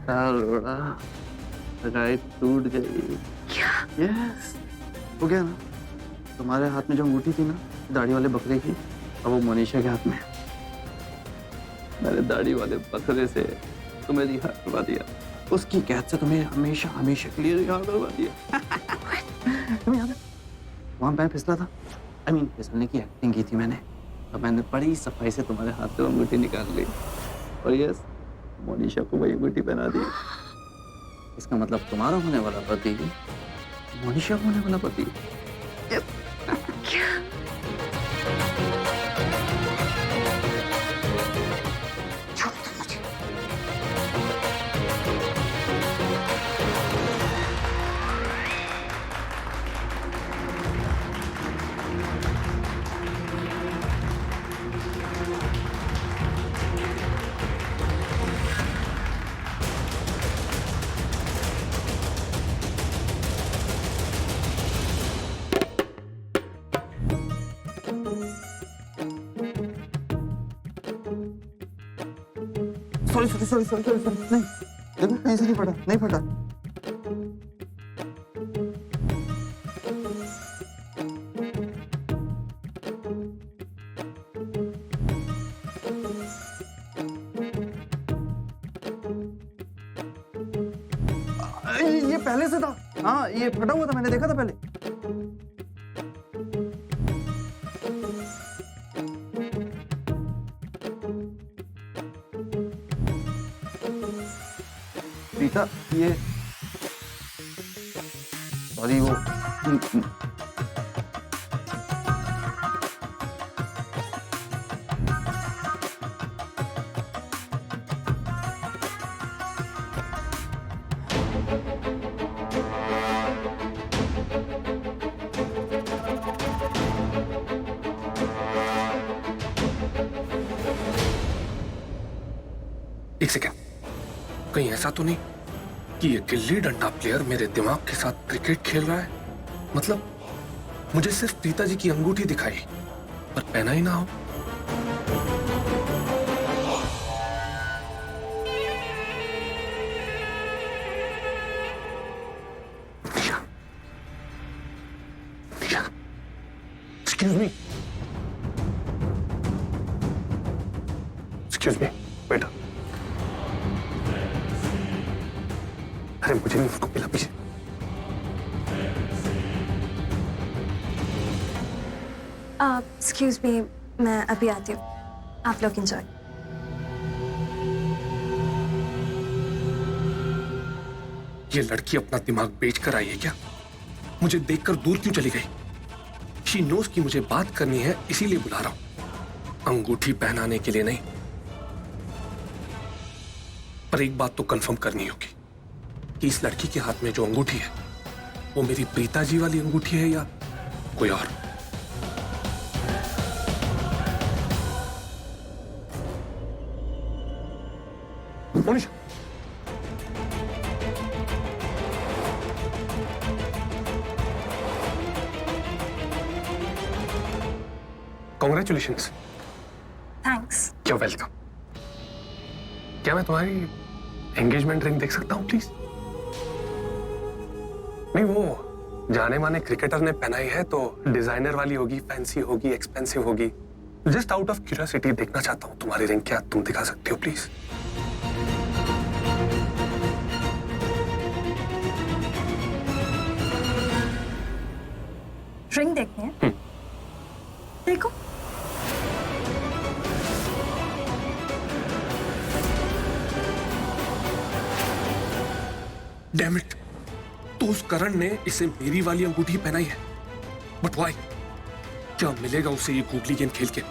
Arora, right टूट गई। क्या? यस, हो गया ना। तुम्हारे हाथ में जो अंगूठी थी ना दाढ़ी वाले बकरे की, अब वो मनीषा के हाथ में। मैंने दाढ़ी वाले बकरे से तुम्हें रिहा करवा दिया, उसकी कैद से तुम्हें हमेशा हमेशा के लिए रिहा करवा दिया। तुम्हें याद है वहां पैर फिसला था? I mean, फिसलने की एक्टिंग की थी मैंने, और मैंने बड़ी सफाई से तुम्हारे हाथ से अंगूठी निकाल ली और यस, मोनिशा को वही अंगूठी पहना दी। इसका मतलब तुम्हारा होने वाला पति मोनिशा को होने वाला पति। क्या? छोड़ दो मुझे। सॉरी नहीं, देखो कहीं से नहीं फटा, नहीं फटा। ये पहले से था। हाँ, ये फटा हुआ था, मैंने देखा था पहले। प्रीता, ये सॉरी वो एक सेकेंड, कहीं ऐसा तो नहीं कि ये गिल्ली डंडा प्लेयर मेरे दिमाग के साथ क्रिकेट खेल रहा है? मतलब मुझे सिर्फ प्रीता जी की अंगूठी दिखाई पर पहना ही ना हो। एक्सक्यूज मी बेटा। अरे मुझे नहीं, उसको पिला पीछे। एक्सक्यूज मी, मैं अभी आती हूँ, आप लोग एंजॉय। ये लड़की अपना दिमाग बेचकर आई है क्या? मुझे देखकर दूर क्यों चली गई? शी नोज कि मुझे बात करनी है, इसीलिए बुला रहा हूं, अंगूठी पहनाने के लिए नहीं। पर एक बात तो कंफर्म करनी होगी कि इस लड़की के हाथ में जो अंगूठी है वो मेरी प्रीता जी वाली अंगूठी है या कोई और। मोनिशा, कांग्रेचुलेशंस। थैंक्स। क्या वेलकम। क्या मैं तुम्हारी एंगेजमेंट रिंग देख सकता हूं प्लीज? नहीं, वो जाने माने क्रिकेटर ने पहनाई है तो डिजाइनर वाली होगी, फैंसी होगी, एक्सपेंसिव होगी। जस्ट आउट ऑफ क्यूरियोसिटी देखना चाहता हूं तुम्हारी रिंग, क्या तुम दिखा सकते हो प्लीज? रिंग देखते हैं। देखो। डैम इट, तो उस करण ने इसे मेरी वाली अंगूठी पहनाई है। But why? क्या मिलेगा उसे ये गूगली गेम खेल के?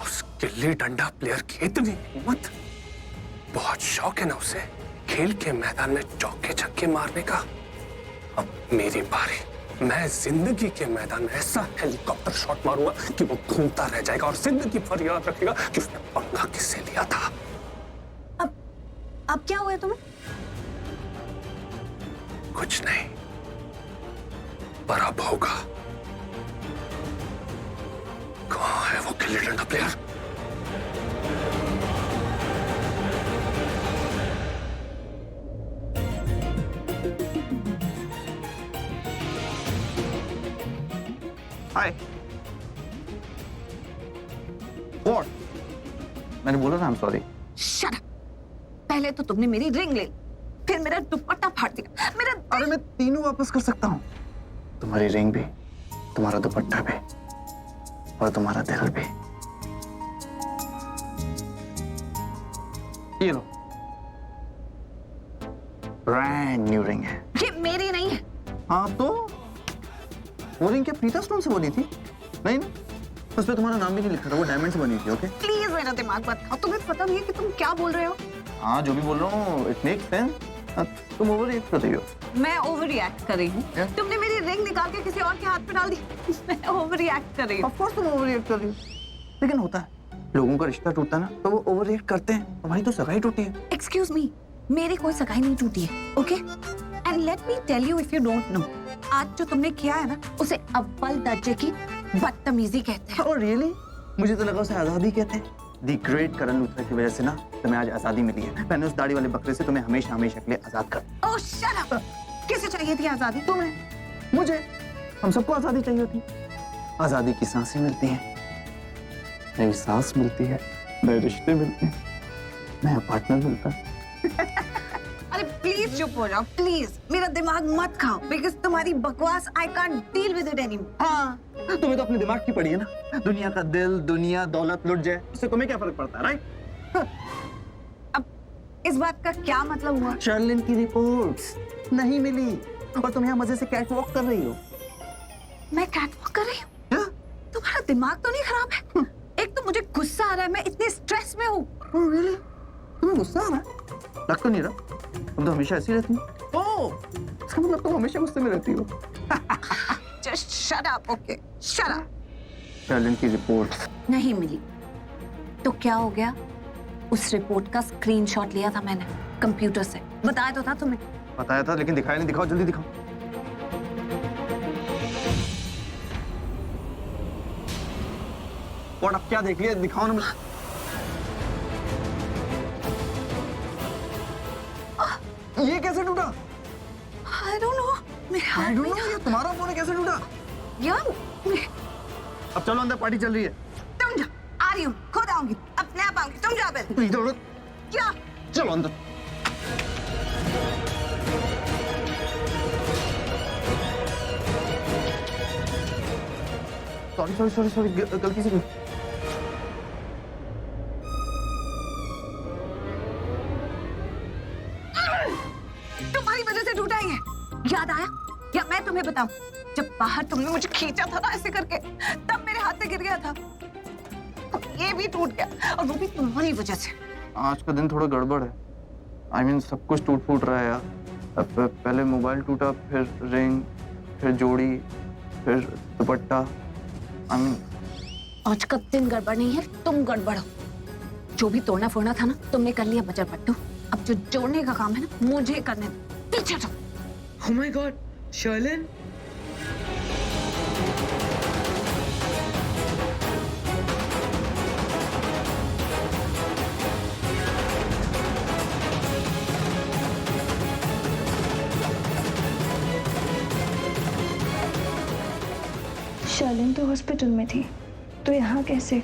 उस गिल्ली डंडा प्लेयर की इतनी हिम्मत, बहुत शौक है ना उसे खेल के मैदान में चौके छक्के मारने का। अब मेरी बारी, मैं जिंदगी के मैदान में ऐसा हेलीकॉप्टर शॉट मारूंगा कि वो घूमता रह जाएगा और जिंदगी भर याद रखेगा कि उसने पंगा किससे लिया था। अब क्या हुआ तुम्हें? कुछ नहीं, पर अब होगा। कहाँ है वो gilli danda player? Hi. What? मैंने बोला ना, I am sorry. Shut up. पहले तो तुमने मेरी रिंग ले, फिर मेरा दुपट्टा फाड़ दिया, मेरा। अरे मैं तीनों वापस कर सकता हूँ, तुम्हारी रिंग भी, तुम्हारा दुपट्टा भी, और तुम्हारा दिल भी। ये लो, ब्रांड न्यू रिंग है। ये मेरी नहीं है। हाँ तो वो रिंग क्या प्रीता स्टोन से बनी थी? नहीं ना, उस पे तुम्हारा नाम भी नहीं लिखा था, वो डायमंड से बनी थी। ओके प्लीज मेरा दिमाग मत खाओ, तुम्हें पता नहीं है कि तुम क्या बोल रहे हो। हाँ, जो भी बोल रहा हूँ इट मेक्स सेंस। तुम ओवर रिएक्ट कर रही हो। मैं ओवर रिएक्ट कर रही हूँ? तुमने मेरी रिंग निकाल के किसी और के हाथ में डाल दी। मैं ओवर रिएक्ट कर रही हूँ। ऑफ कोर्स तुम ओवर रिएक्ट कर रही हो, लेकिन होता है, लोगों का रिश्ता टूटता है ना तो वो ओवर रिएक्ट करते हैं। तुम्हारी तो सगाई टूटी है। एक्सक्यूज मी, मेरी कोई सगाई नहीं टूटी है, okay? And let me tell you if you don't know, आज जो तुमने किया है ना, उसे अव्वल दर्जे की बदतमीजी कहते हैं। Oh really? मुझे तो लगा उसे आजादी कहते हैं। दी ग्रेट करण लूथरा की वजह से ना तुम्हें आज आजादी मिली है। मैंने उस दाढ़ी वाले बकरे से तुम्हें हमेशा हमेशा के लिए आजाद कर। ओह शट अप। किसे चाहिए थी आजादी? तुम्हें, मुझे, हम सबको आजादी चाहिए होती। आजादी की सांसें मिलती हैं, नई सांस मिलती है, नए रिश्ते मिलते हैं, नया पार्टनर मिलता है। अरे प्लीज चुप हो जाओ, प्लीज मेरा दिमाग मत खाओ, बिकॉज तुम्हारी बकवास I can't deal with it anymore. हाँ, तुम्हें तो अपने दिमाग की पड़ी है ना। दुनिया का दिल, दुनिया दौलत लुट जाए, उससे तुम्हें क्या फर्क पड़ता है, राइट? अब इस बात का क्या मतलब हुआ? शर्लिन की रिपोर्ट्स नहीं मिली और तुम यहाँ मजे से कैट वॉक कर रही हो। मैं कैट वॉक कर रही हूँ? क्या? तुम्हारा दिमाग तो नहीं खराब है? एक तो मुझे गुस्सा आ रहा है, मैं इतने स्ट्रेस में हूँ। Oh, really? तुम्हें गुस्सा आ रहा है? लग तो नहीं रहा, तुम तो हमेशा ऐसी रहती हो। ओह, इसका मतलब तुम हमेशा गुस्से में रहती हो। Just shut up, okay? Shut up. Sherlyn की रिपोर्ट्स नहीं मिली तो क्या हो गया? उस रिपोर्ट का स्क्रीनशॉट लिया था मैंने कंप्यूटर से, बताया तो था तुम्हें। बताया था, लेकिन दिखाया नहीं। दिखाओ, जल्दी दिखाओ। और अब क्या देख लिया? दिखाओ ना मुझे। ये कैसे टूटा? I don't know. मेरे हाथ I don't में know, ये तुम्हारा फोन है, कैसे टूटा? यार, अब चलो अंदर, पार्टी चल रही है। तुम जा, आ रही हूँ, खुद आऊंगी, अपने आप आऊंगी, तुम जा पहले। इधर क्या? चलो अंदर। सॉरी, गलती से। तुम्हारी वजह से टूटा ही है। याद आया? या मैं तुम्हें बताऊं, जब बाहर तुमने मुझे खींचा था ना ऐसे करके, तब मेरे हाथ से गिर गया था। अब ये भी टूट गया, और वो भी तुम्हारी वजह से। आज का दिन थोड़ा गड़बड़ है। I mean, सब कुछ टूट फूट रहा है यार। अब पहले मोबाइल टूटा, फिर रिंग, फिर जोड़ी, फिर दुपट्टा। I mean, आज का दिन गड़बड़ नहीं है, तुम गड़बड़ हो। जो भी तोड़ना फोड़ना था ना, तुमने कर लिया बजर पट्टू। अब जो जोड़ने का काम है ना, मुझे करने दो। पीछे हटो। Oh my God, Sherlyn? Sherlyn तो हॉस्पिटल में थी, तो यहाँ कैसे,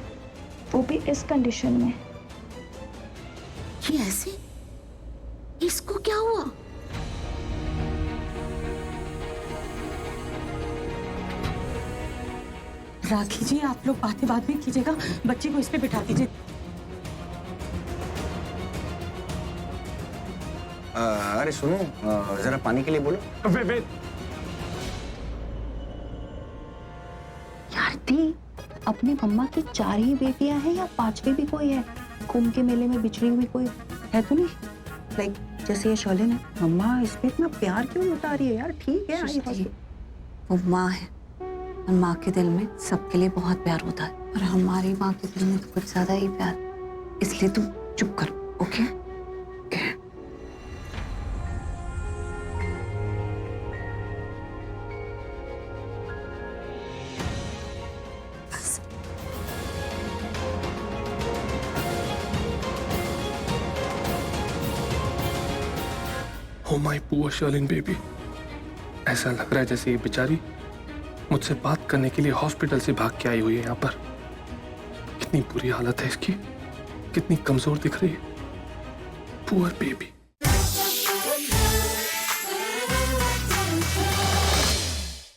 वो भी इस कंडीशन में? ये ऐसे? इसको क्या हुआ? राखी जी, आप लोग बातें बाद में कीजिएगा, बच्ची को इस पे बिठा दीजिए। अरे सुनो, जरा पानी के लिए बोलो। वे। यार दी, अपने मम्मा की 4 ही बेटियां हैं या 5वीं भी कोई है? कुंभ के मेले में बिछड़ी हुई कोई है तो नहीं? लाइक जैसे ये शर्लिन है, मम्मा इस पे इतना प्यार क्यों उतार रही है यार? ठीक है, आई वो माँ है, और माँ के दिल में सबके लिए बहुत प्यार होता है, और हमारी माँ के दिल में तो कुछ ज्यादा ही प्यार। इसलिए तुम चुप करो, okay? Oh my poor Sherlyn baby, ऐसा लग रहा है जैसे ये बेचारी मुझसे बात करने के लिए हॉस्पिटल से भाग के आई हुई है यहाँ पर। कितनी बुरी हालत है इसकी, कितनी कमजोर दिख रही है। Poor baby.